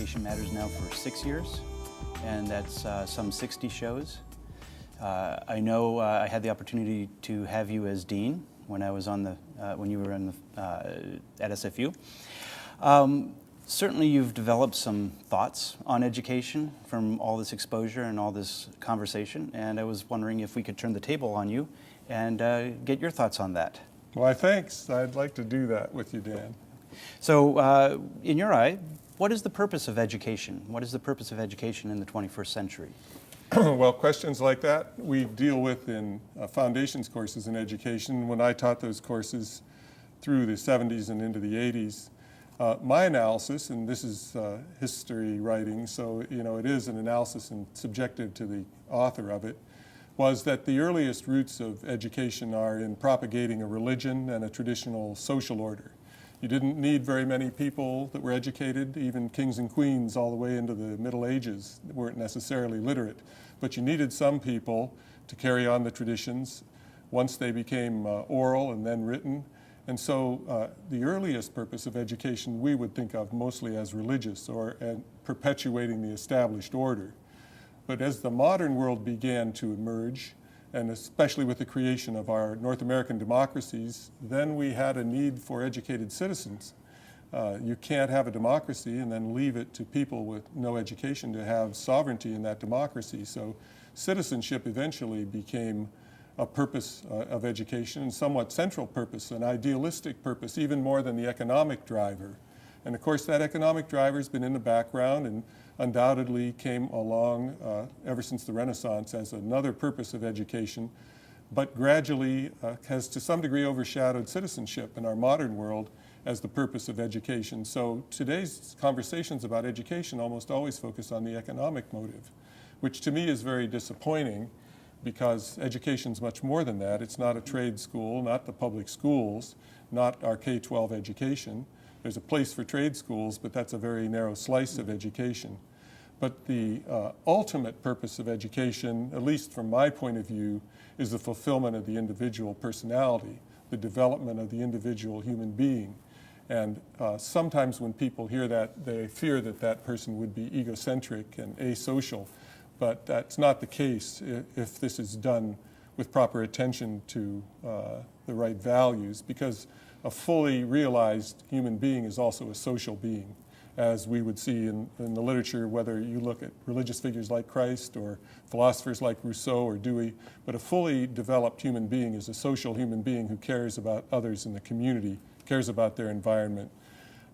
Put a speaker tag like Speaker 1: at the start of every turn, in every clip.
Speaker 1: Education Matters now for 6 years, and that's some 60 shows. I know I had the opportunity to have you as dean when I was on the when you were at SFU. Certainly, you've developed some thoughts on education from all this exposure and all this conversation, and I was wondering if we could turn the table on you and get your thoughts on that.
Speaker 2: Why, thanks. I'd like to do that with you, Dan.
Speaker 1: So, in your eye, what is the purpose of education? What is the purpose of education in the 21st century?
Speaker 2: Well, questions like that we deal with in foundations courses in education. When I taught those courses through the 70s and into the 80s, my analysis, and this is history writing, so it is an analysis and subjective to the author of it, was that the earliest roots of education are in propagating a religion and a traditional social order. You didn't need very many people that were educated. Even kings and queens all the way into the Middle Ages weren't necessarily literate. But you needed some people to carry on the traditions once they became oral and then written. And so the earliest purpose of education we would think of mostly as religious or perpetuating the established order. But as the modern world began to emerge, and especially with the creation of our North American democracies, then we had a need for educated citizens. You can't have a democracy and then leave it to people with no education to have sovereignty in that democracy. So citizenship eventually became a purpose of education, and somewhat central purpose, an idealistic purpose, even more than the economic driver. And of course that economic driver has been in the background and undoubtedly came along ever since the Renaissance as another purpose of education, but gradually has to some degree overshadowed citizenship in our modern world as the purpose of education. So today's conversations about education almost always focus on the economic motive, which to me is very disappointing because education is much more than that. It's not a trade school, not the public schools, not our K-12 education. There's a place for trade schools, but that's a very narrow slice of education. But the ultimate purpose of education, at least from my point of view, is the fulfillment of the individual personality, the development of the individual human being. And sometimes when people hear that, they fear that that person would be egocentric and asocial. But that's not the case if this is done with proper attention to the right values, because a fully realized human being is also a social being, as we would see in the literature, whether you look at religious figures like Christ or philosophers like Rousseau or Dewey. But a fully developed human being is a social human being who cares about others in the community, cares about their environment.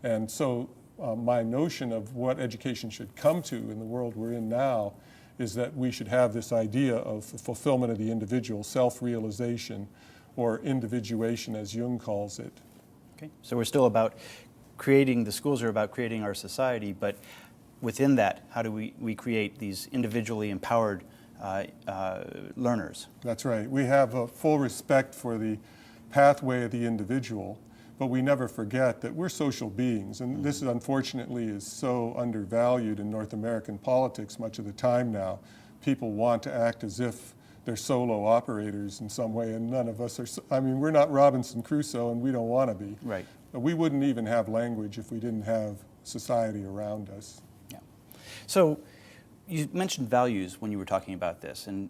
Speaker 2: And so my notion of what education should come to in the world we're in now is that we should have this idea of the fulfillment of the individual, self-realization, or individuation, as Jung calls it.
Speaker 1: Okay, so we're still about creating, the schools are about creating our society, but within that, how do we create these individually empowered learners?
Speaker 2: That's right. We have a full respect for the pathway of the individual, but we never forget that we're social beings, and this unfortunately is so undervalued in North American politics much of the time now. People want to act as if they're solo operators in some way, and none of us are. I mean, we're not Robinson Crusoe, and we don't want to be.
Speaker 1: Right.
Speaker 2: We wouldn't even have language if we didn't have society around us.
Speaker 1: Yeah. So you mentioned values when you were talking about this, and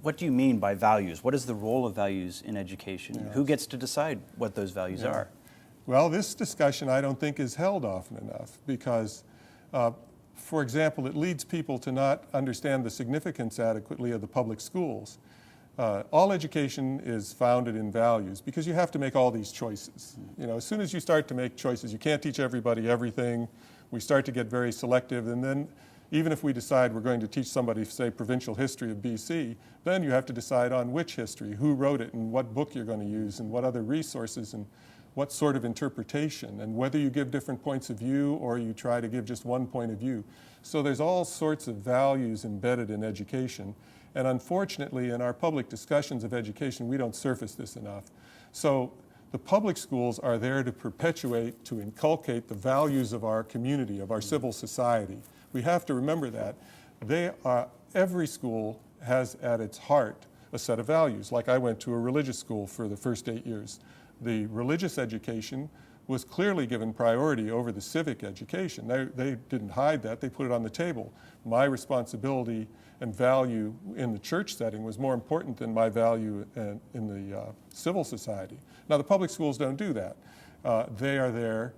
Speaker 1: what do you mean by values? What is the role of values in education?
Speaker 2: Yeah.
Speaker 1: Who gets to decide what those values are?
Speaker 2: Well, this discussion I don't think is held often enough because, for example, it leads people to not understand the significance adequately of the public schools. All education is founded in values because you have to make all these choices. As soon as you start to make choices, you can't teach everybody everything. We start to get very selective, and then even if we decide we're going to teach somebody, say, provincial history of BC, then you have to decide on which history, who wrote it, and what book you're going to use, and what other resources, and what sort of interpretation, and whether you give different points of view or you try to give just one point of view. So there's all sorts of values embedded in education. And unfortunately, in our public discussions of education, we don't surface this enough. So the public schools are there to perpetuate, to inculcate the values of our community, of our civil society. We have to remember that. Every school has at its heart a set of values. Like I went to a religious school for the first 8 years. The religious education was clearly given priority over the civic education. They didn't hide that, they put it on the table. My responsibility and value in the church setting was more important than my value in the civil society. Now, the public schools don't do that. They are there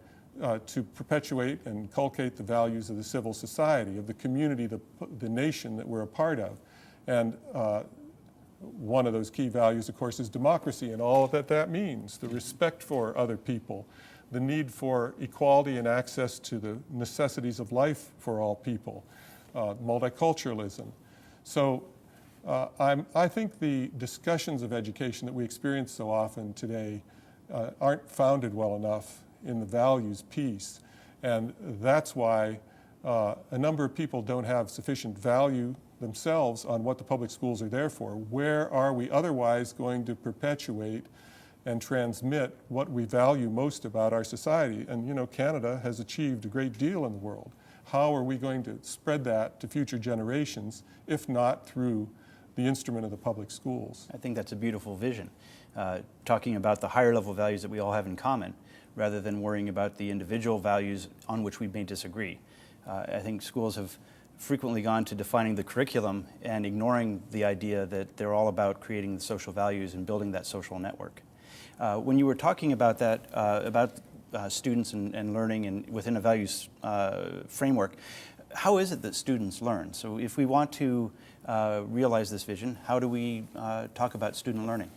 Speaker 2: to perpetuate and inculcate the values of the civil society, of the community, the nation that we're a part of. And one of those key values, of course, is democracy and all that that means, the respect for other people, the need for equality and access to the necessities of life for all people, multiculturalism. So I think the discussions of education that we experience so often today aren't founded well enough in the values piece. And that's why a number of people don't have sufficient value themselves on what the public schools are there for. Where are we otherwise going to perpetuate and transmit what we value most about our society? And you know, Canada has achieved a great deal in the world. How are we going to spread that to future generations, if not through the instrument of the public schools?
Speaker 1: I think that's a beautiful vision, talking about the higher level values that we all have in common, rather than worrying about the individual values on which we may disagree. I think schools have frequently gone to defining the curriculum and ignoring the idea that they're all about creating the social values and building that social network. When you were talking about that, about students and learning and within a values framework, how is it that students learn? So if we want to realize this vision, how do we talk about student learning?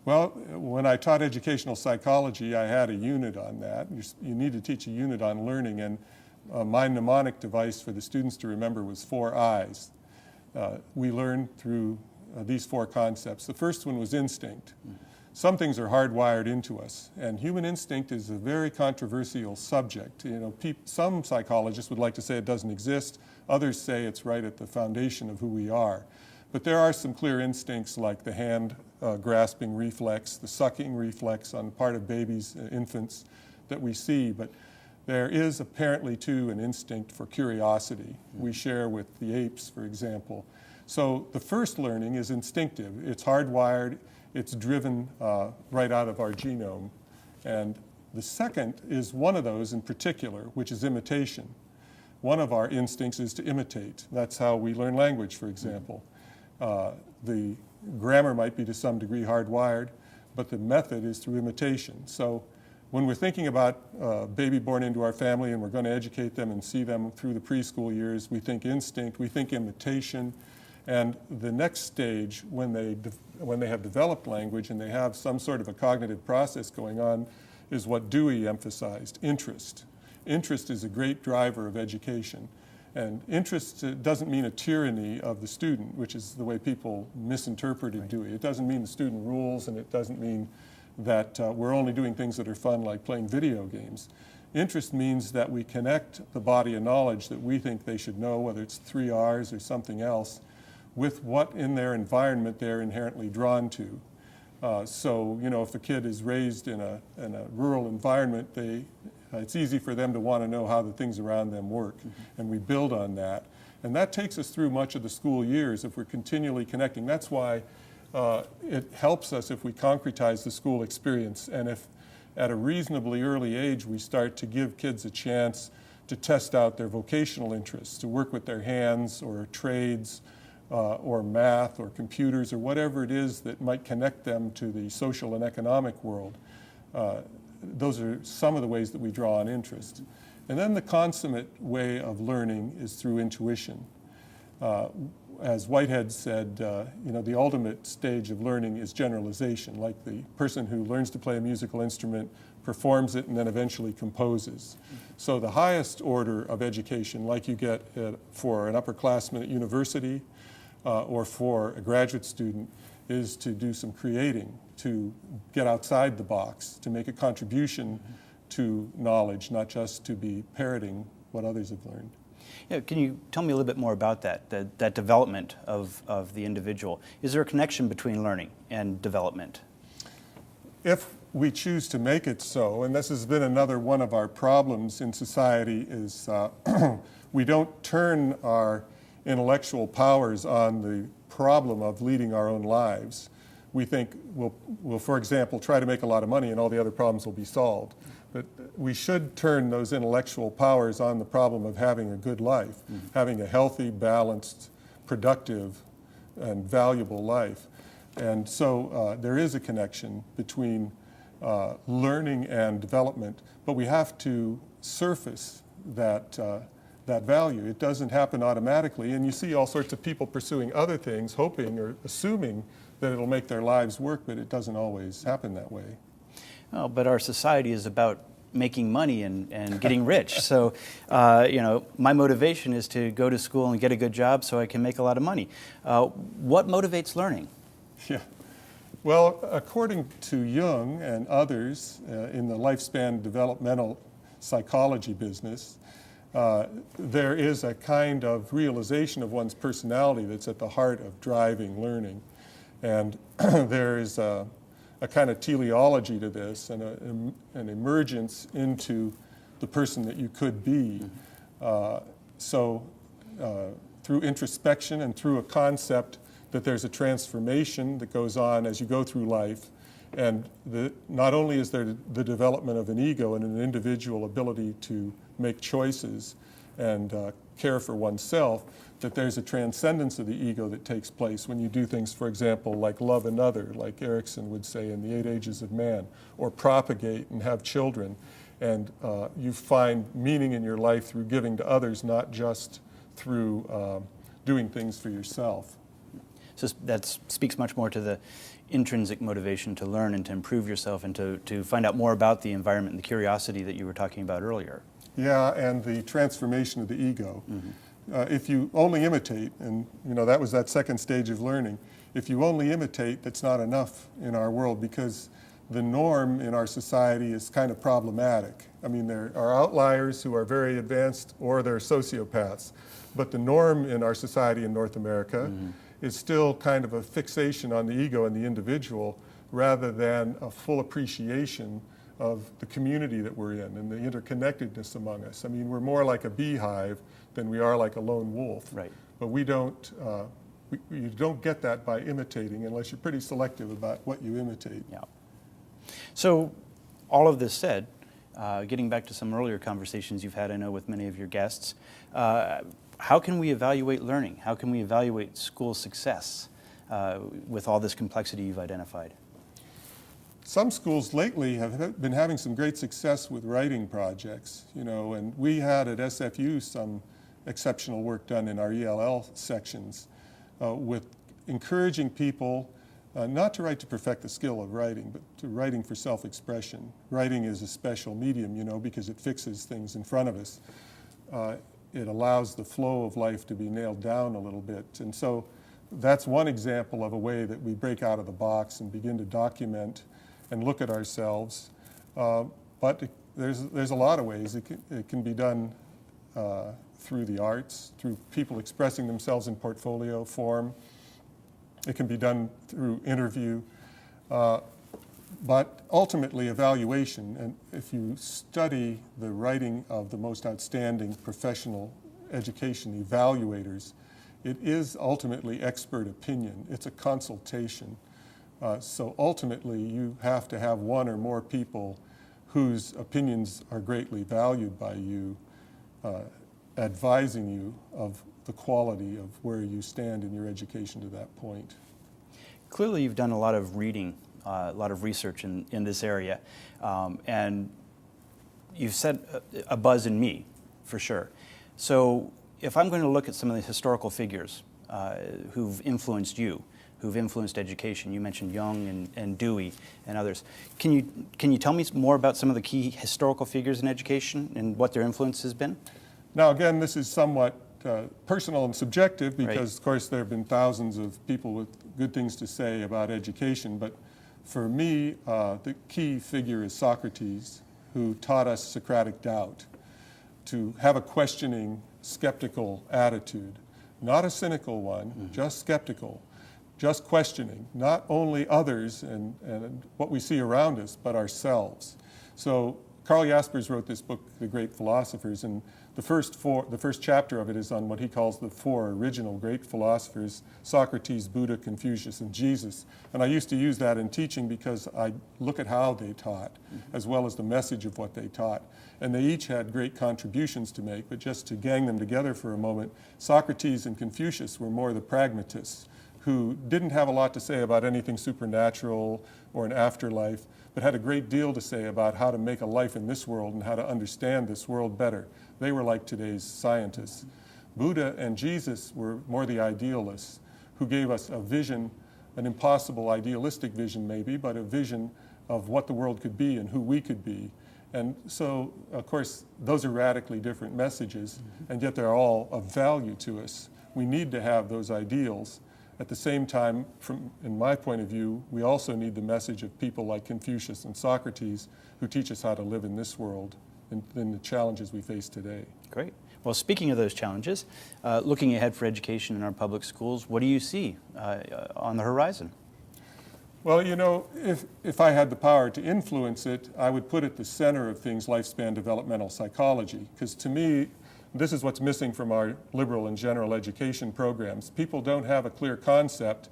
Speaker 2: Well, when I taught educational psychology, I had a unit on that. You need to teach a unit on learning, and my mnemonic device for the students to remember was 4 I's. We learn through these 4 concepts. The first one was instinct. Some things are hardwired into us, and human instinct is a very controversial subject. You know, some psychologists would like to say it doesn't exist. Others say it's right at the foundation of who we are. But there are some clear instincts like the hand grasping reflex, the sucking reflex on the part of babies, infants that we see. But there is apparently too an instinct for curiosity. We share with the apes, for example. So the first learning is instinctive. It's hardwired. It's driven right out of our genome. And the second is one of those in particular, which is imitation. One of our instincts is to imitate. That's how we learn language, for example. The grammar might be to some degree hardwired, but the method is through imitation. So when we're thinking about a baby born into our family and we're going to educate them and see them through the preschool years, we think instinct, we think imitation. And the next stage, when they have developed language and they have some sort of a cognitive process going on, is what Dewey emphasized, interest. Interest is a great driver of education. And interest doesn't mean a tyranny of the student, which is the way people misinterpreted Dewey. It doesn't mean the student rules, and it doesn't mean that we're only doing things that are fun, like playing video games. Interest means that we connect the body of knowledge that we think they should know, whether it's 3 R's or something else, with what in their environment they're inherently drawn to. So, you know, if a kid is raised in a rural environment, it's easy for them to want to know how the things around them work, and we build on that. And that takes us through much of the school years if we're continually connecting. That's why it helps us if we concretize the school experience, and if at a reasonably early age we start to give kids a chance to test out their vocational interests, to work with their hands or trades or math or computers or whatever it is that might connect them to the social and economic world. Those are some of the ways that we draw on interest. And then the consummate way of learning is through intuition. As Whitehead said, you know, the ultimate stage of learning is generalization, like the person who learns to play a musical instrument, performs it, and then eventually composes. So the highest order of education, like you get for an upperclassman at university or for a graduate student, is to do some creating, to get outside the box, to make a contribution to knowledge, not just to be parroting what others have learned.
Speaker 1: Yeah, can you tell me a little bit more about that development of the individual? Is there a connection between learning and development?
Speaker 2: If we choose to make it so, and this has been another one of our problems in society, is we don't turn our intellectual powers on the problem of leading our own lives. we think we'll, for example, try to make a lot of money and all the other problems will be solved. But we should turn those intellectual powers on the problem of having a good life, having a healthy, balanced, productive, and valuable life. And so there is a connection between learning and development, but we have to surface that value. It doesn't happen automatically, and you see all sorts of people pursuing other things, hoping or assuming that it'll make their lives work, but it doesn't always happen that way.
Speaker 1: Well, but our society is about making money and getting rich. So, my motivation is to go to school and get a good job so I can make a lot of money. What motivates learning?
Speaker 2: Yeah. Well, according to Jung and others in the lifespan developmental psychology business, there is a kind of realization of one's personality that's at the heart of driving learning. And there is a kind of teleology to this and an emergence into the person that you could be. Through introspection and through a concept that there's a transformation that goes on as you go through life. And not only is there the development of an ego and an individual ability to make choices and care for oneself, that there's a transcendence of the ego that takes place when you do things, for example, like love another, like Erickson would say in the 8 Ages of Man, or propagate and have children. And you find meaning in your life through giving to others, not just through doing things for yourself.
Speaker 1: So that speaks much more to the intrinsic motivation to learn and to improve yourself and to find out more about the environment and the curiosity that you were talking about earlier.
Speaker 2: Yeah, and the transformation of the ego. If you only imitate, and that was that second stage of learning, if you only imitate, that's not enough in our world because the norm in our society is kind of problematic. I mean, there are outliers who are very advanced or they're sociopaths, but the norm in our society in North America is still kind of a fixation on the ego and the individual rather than a full appreciation of the community that we're in and the interconnectedness among us. I mean, we're more like a beehive than we are like a lone wolf.
Speaker 1: Right.
Speaker 2: But we don't, you don't get that by imitating unless you're pretty selective about what you imitate.
Speaker 1: Yeah. So all of this said, getting back to some earlier conversations you've had, I know, with many of your guests, how can we evaluate learning? How can we evaluate school success with all this complexity you've identified?
Speaker 2: Some schools lately have been having some great success with writing projects, and we had at SFU some exceptional work done in our ELL sections with encouraging people not to write to perfect the skill of writing, but to writing for self-expression. Writing is a special medium, because it fixes things in front of us. It allows the flow of life to be nailed down a little bit. And so that's one example of a way that we break out of the box and begin to document and look at ourselves. But there's a lot of ways. It can be done through the arts, through people expressing themselves in portfolio form. It can be done through interview. But ultimately, evaluation, and if you study the writing of the most outstanding professional education evaluators, it is ultimately expert opinion. It's a consultation. So ultimately, you have to have one or more people whose opinions are greatly valued by you, advising you of the quality of where you stand in your education to that point.
Speaker 1: Clearly, you've done a lot of reading, a lot of research in this area, and you've set a buzz in me, for sure. So if I'm going to look at some of the historical figures who've influenced you, who've influenced education, you mentioned Jung and Dewey and others, can you tell me more about some of the key historical figures in education and what their influence has been?
Speaker 2: Now again, this is somewhat personal and subjective because,
Speaker 1: Right.
Speaker 2: Of course, there have been thousands of people with good things to say about education, but for me, the key figure is Socrates, who taught us Socratic doubt, to have a questioning, skeptical attitude, not a cynical one, just skeptical, just questioning, not only others and what we see around us, but ourselves. So Karl Jaspers wrote this book, The Great Philosophers, and The first chapter of it is on what he calls the four original great philosophers, Socrates, Buddha, Confucius, and Jesus. And I used to use that in teaching because I look at how they taught, as well as the message of what they taught. And they each had great contributions to make, but just to gang them together for a moment, Socrates and Confucius were more the pragmatists, who didn't have a lot to say about anything supernatural or an afterlife, but had a great deal to say about how to make a life in this world and how to understand this world better. They were like today's scientists. Buddha and Jesus were more the idealists, who gave us a vision, an impossible idealistic vision maybe, but a vision of what the world could be and who we could be. And so, of course, those are radically different messages, and yet they're all of value to us. We need to have those ideals. At the same time, in my point of view, we also need the message of people like Confucius and Socrates who teach us how to live in this world and in the challenges we face today.
Speaker 1: Great. Well, speaking of those challenges, looking ahead for education in our public schools, what do you see on the horizon?
Speaker 2: Well, you know, if I had the power to influence it, I would put at the center of things lifespan developmental psychology, because to me, this is what's missing from our liberal and general education programs. People don't have a clear concept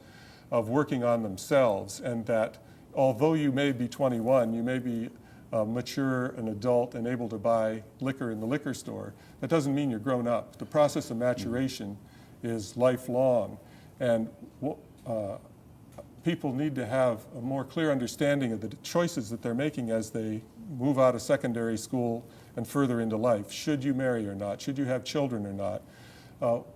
Speaker 2: of working on themselves, and that although you may be 21, you may be mature, an adult, and able to buy liquor in the liquor store. That doesn't mean you're grown up. The process of maturation is lifelong, and people need to have a more clear understanding of the choices that they're making as they move out of secondary school and further into life. Should you marry or not? Should you have children or not?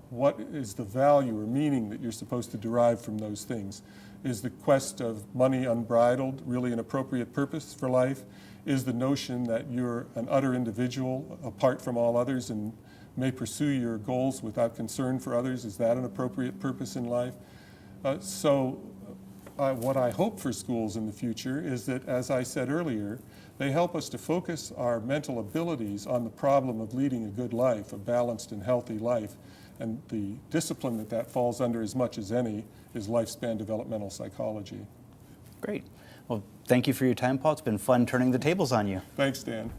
Speaker 2: What is the value or meaning that you're supposed to derive from those things? Is the quest of money unbridled really an appropriate purpose for life? Is the notion that you're an utter individual apart from all others and may pursue your goals without concern for others, is that an appropriate purpose in life? What I hope for schools in the future is that, as I said earlier, they help us to focus our mental abilities on the problem of leading a good life, a balanced and healthy life. And the discipline that that falls under as much as any is lifespan developmental psychology.
Speaker 1: Great. Well, thank you for your time, Paul. It's been fun turning the tables on you.
Speaker 2: Thanks, Dan.